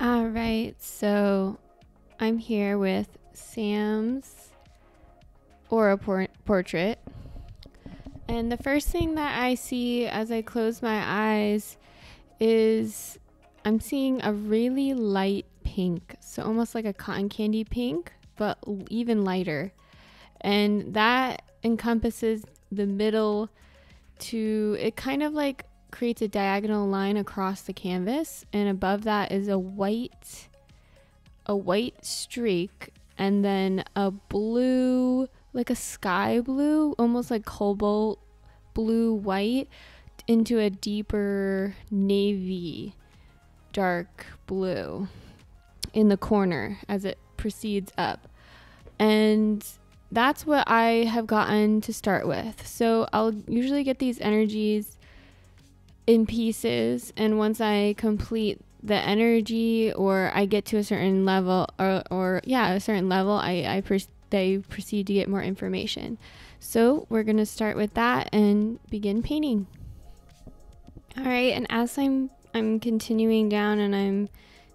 All right, so I'm here with Sam's aura portrait. And the first thing that I see as I close my eyes is I'm seeing a really light pink. So almost like a cotton candy pink, but even lighter. And that encompasses the middle it kind of like creates a diagonal line across the canvas, and above that is a white streak, and then a blue, like a sky blue, almost like cobalt blue white, into a deeper navy dark blue in the corner as it proceeds up. And that's what I have gotten to start with. So I'll usually get these energies in pieces, and once I complete the energy, or I get to a certain level, a certain level, they proceed to get more information. So we're gonna start with that and begin painting. All right, and as I'm continuing down and I'm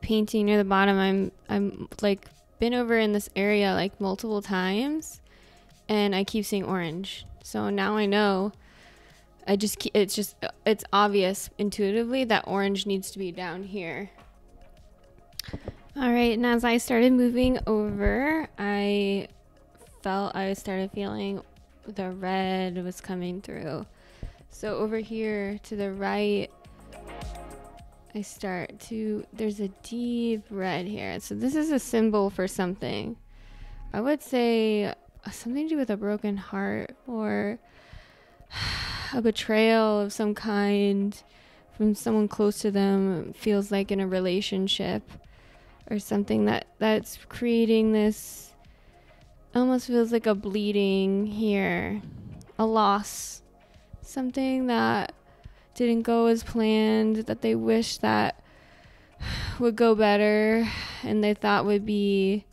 painting near the bottom, I'm like been over in this area like multiple times, and I keep seeing orange. So now I know. It's obvious intuitively that orange needs to be down here. All right, and as I started moving over, I started feeling the red was coming through. So over here to the right, there's a deep red here. So this is a symbol for something. I would say something to do with a broken heart, or a betrayal of some kind from someone close to them. Feels like in a relationship or something that's creating this, almost feels like a bleeding here, a loss, something that didn't go as planned, that they wish that would go better, and they thought would be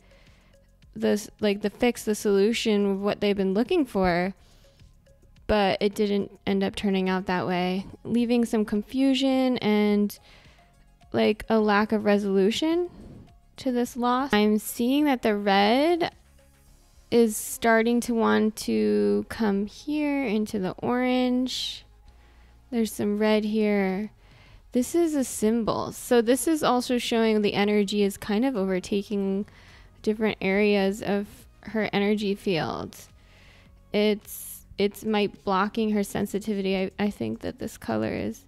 this, like the fix, the solution of what they've been looking for. But it didn't end up turning out that way, leaving some confusion and like a lack of resolution to this loss. I'm seeing that the red is starting to want to come here into the orange. There's some red here. This is a symbol. So this is also showing the energy is kind of overtaking different areas of her energy field. It's might blocking her sensitivity. I think that this color is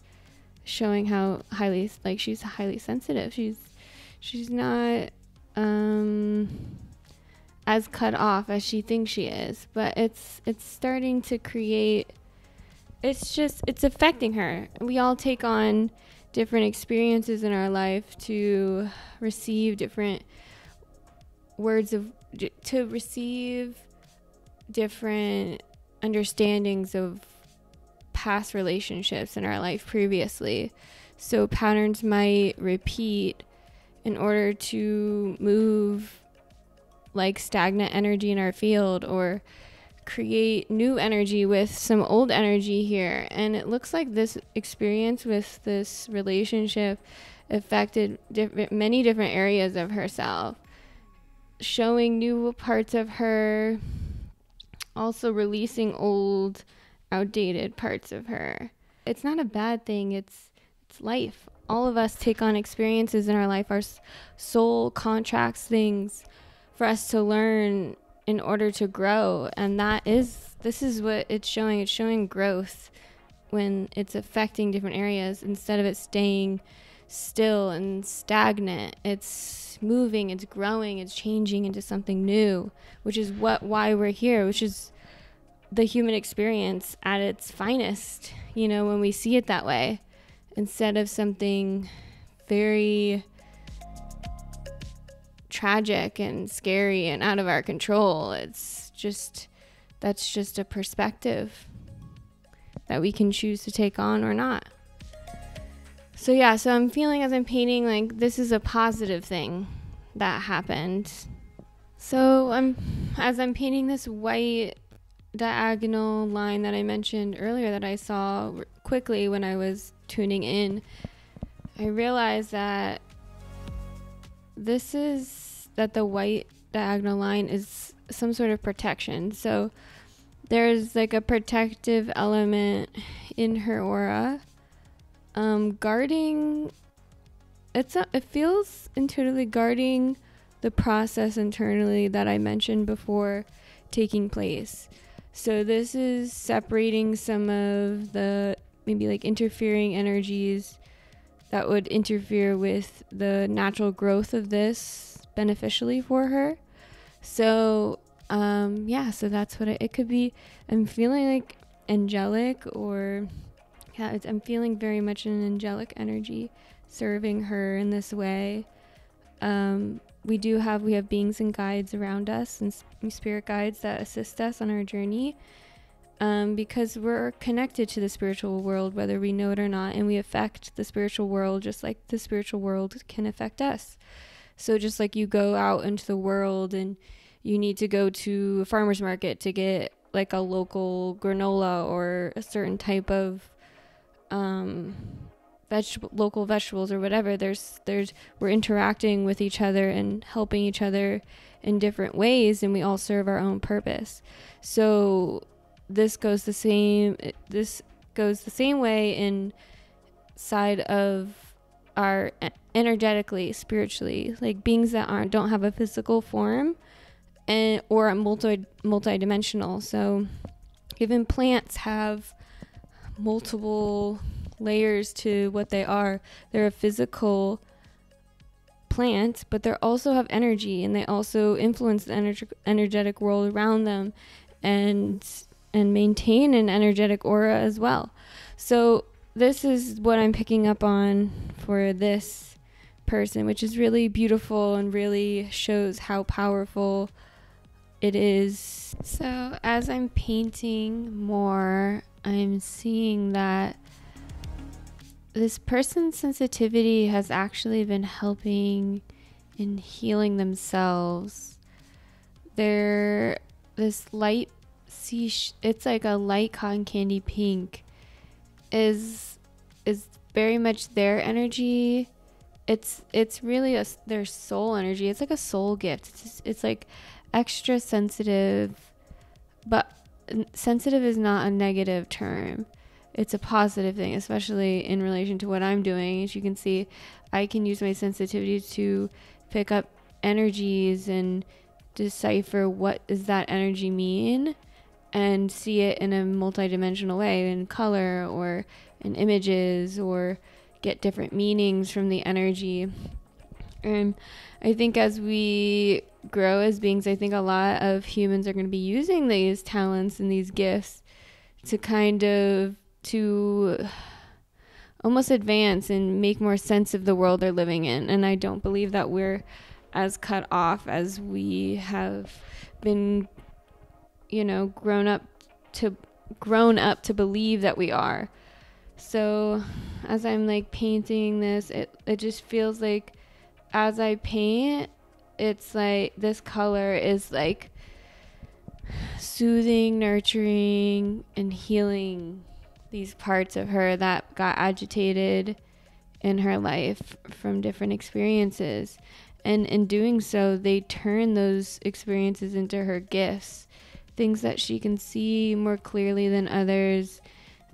showing how highly, like, she's highly sensitive. She's not as cut off as she thinks she is, but it's starting to create, it's affecting her. We all take on different experiences in our life to receive different different understandings of past relationships in our life previously. So patterns might repeat in order to move like stagnant energy in our field, or create new energy with some old energy here. And it looks like this experience with this relationship affected many different areas of herself, showing new parts of her, also releasing old, outdated parts of her. It's not a bad thing. It's life. All of us take on experiences in our life. Our soul contracts things for us to learn in order to grow. And this is what it's showing. It's showing growth when it's affecting different areas instead of it staying still and stagnant. It's moving, it's growing, it's changing into something new, which is why we're here, which is the human experience at its finest, when we see it that way, instead of something very tragic and scary and out of our control. That's just a perspective that we can choose to take on or not. So I'm feeling, as I'm painting, like this is a positive thing that happened. So as I'm painting this white diagonal line that I mentioned earlier that I saw quickly when I was tuning in, I realized that this is that the white diagonal line is some sort of protection. So there's like a protective element in her aura, guarding. It feels intuitively guarding the process internally that I mentioned before taking place. So this is separating some of the maybe like interfering energies that would interfere with the natural growth of this beneficially for her. So so that's what it could be. I'm feeling like angelic, or I'm feeling very much an angelic energy serving her in this way. We have beings and guides around us, and spirit guides that assist us on our journey, because we're connected to the spiritual world whether we know it or not, and we affect the spiritual world just like the spiritual world can affect us. So just like you go out into the world and you need to go to a farmer's market to get like a local granola or a certain type of local vegetables or whatever, we're interacting with each other and helping each other in different ways, and we all serve our own purpose. So this goes the same way inside of our energetically, spiritually, like beings that don't have a physical form or a multi-dimensional. So even plants have multiple layers to what they are. They're a physical plant, but they also have energy, and they also influence the energetic world around them and maintain an energetic aura as well. So this is what I'm picking up on for this person, which is really beautiful and really shows how powerful it is. So as I'm painting more, I'm seeing that this person's sensitivity has actually been helping in healing themselves. This light it's like a light cotton candy pink is very much their energy. It's really their soul energy. It's like a soul gift. It's like extra sensitive, but sensitive is not a negative term. It's a positive thing, especially in relation to what I'm doing. As you can see, I can use my sensitivity to pick up energies and decipher what does that energy mean, and see it in a multidimensional way, in color or in images, or get different meanings from the energy. And I think as we grow as beings, I think a lot of humans are going to be using these talents and these gifts to almost advance and make more sense of the world they're living in. And I don't believe that we're as cut off as we have been, grown up to believe that we are. So as I'm like painting this, it just feels like as I paint, it's like this color is like soothing, nurturing, and healing these parts of her that got agitated in her life from different experiences. And in doing so, they turn those experiences into her gifts, things that she can see more clearly than others,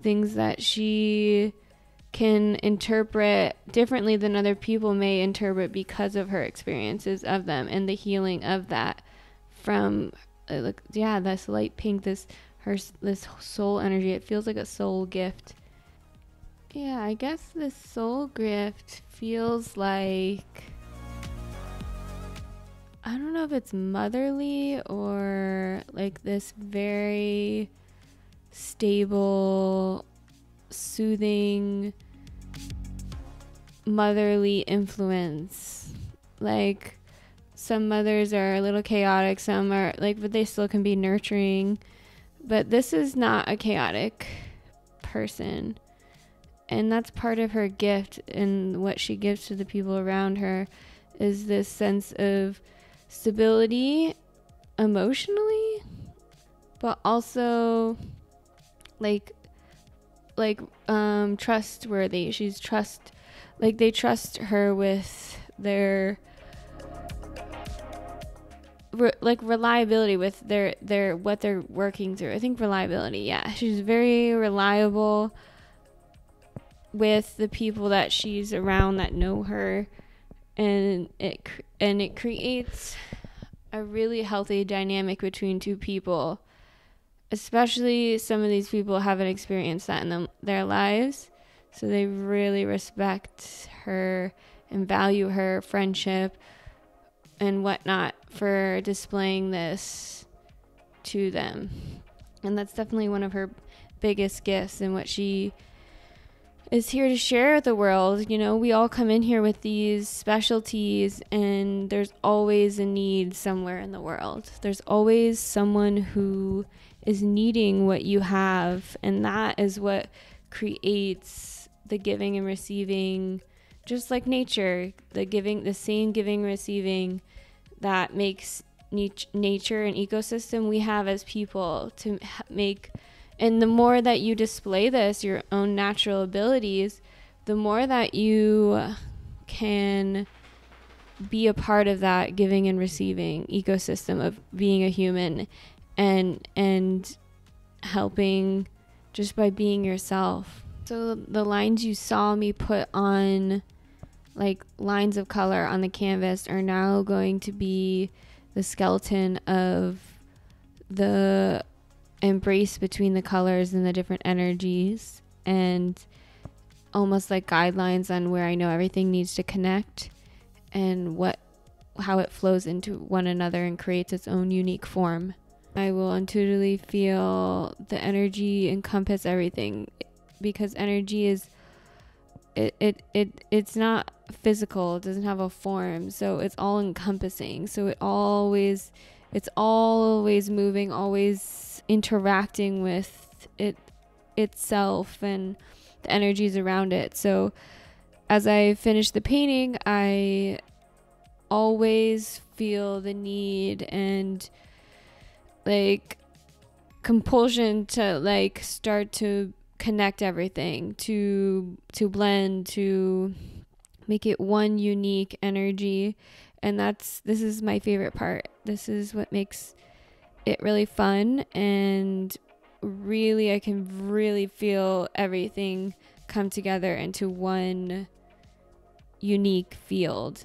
things that she can interpret differently than other people may interpret because of her experiences of them and the healing of that from this light pink, this soul energy. It feels like a soul gift. Yeah, I guess this soul gift feels like, I don't know if it's motherly or like this very stable, soothing, motherly influence. Like some mothers are a little chaotic, some are like, but they still can be nurturing. But this is not a chaotic person. And that's part of her gift, and what she gives to the people around her is this sense of stability emotionally, but also like trustworthy. They trust her with their like reliability with their what they're working through. I think reliability, yeah. She's very reliable with the people that she's around that know her, and it creates a really healthy dynamic between two people, especially some of these people haven't experienced that in their lives, so they really respect her and value her friendship and whatnot for displaying this to them. And that's definitely one of her biggest gifts and what she is here to share with the world. You know, we all come in here with these specialties, and there's always a need somewhere in the world. There's always someone who is needing what you have, and that is what creates the giving and receiving, just like nature, the same giving and receiving that makes nature and ecosystem we have as people to make. And the more that you display this, your own natural abilities, the more that you can be a part of that giving and receiving ecosystem of being a human, and helping just by being yourself. So the lines you saw me put on, like lines of color on the canvas, are now going to be the skeleton of the embrace between the colors and the different energies, and almost like guidelines on where I know everything needs to connect and how it flows into one another and creates its own unique form. I will intuitively feel the energy encompass everything, because energy is it's not physical, it doesn't have a form, so it's all encompassing, so it's always moving, always interacting with itself and the energies around it. So as I finish the painting, I always feel the need and like compulsion to like start to connect everything, to blend, to make it one unique energy. And this is my favorite part. This is what makes it really fun, and really I can really feel everything come together into one unique field.